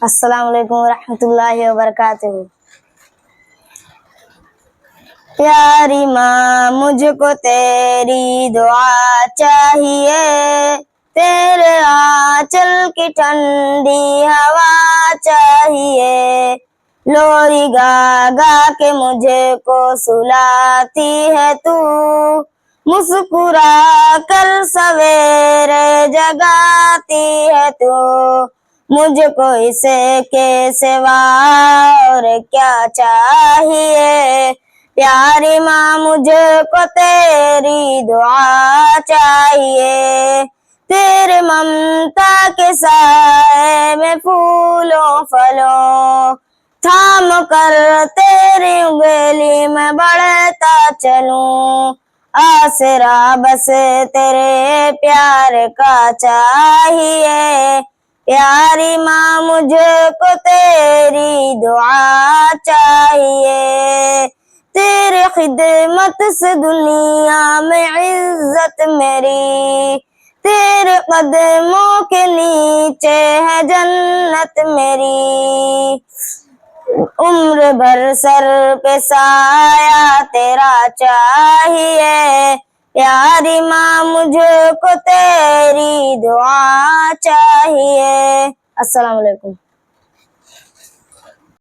अस्सलाम वालेकुम रहमतुल्लाहि व बरकातुहू। प्यारी माँ मुझको तेरी दुआ चाहिए, तेरे आंचल की ठंडी हवा चाहिए। लोरी गा गा के मुझे को सुलाती है तू, मुस्कुरा कर सवेरे जगाती है तू। मुझको इसके सिवा और क्या चाहिए। प्यारी माँ मुझको तेरी दुआ चाहिए, तेरे ममता के साए में फूलों फलों थाम कर तेरी उंगली में बढ़ता चलूं। आसरा बस तेरे प्यार का चाहिए। प्यारी माँ मुझको तेरी दुआ चाहिए, तेरे खिदमत से दुनिया में इज्जत मेरी, तेरे कदमों के नीचे है जन्नत मेरी। उम्र भर सर पे साया तेरा चाहिए। प्यारी माँ मुझको तेरी दुआ चाहिए। अस्सलाम वालेकुम।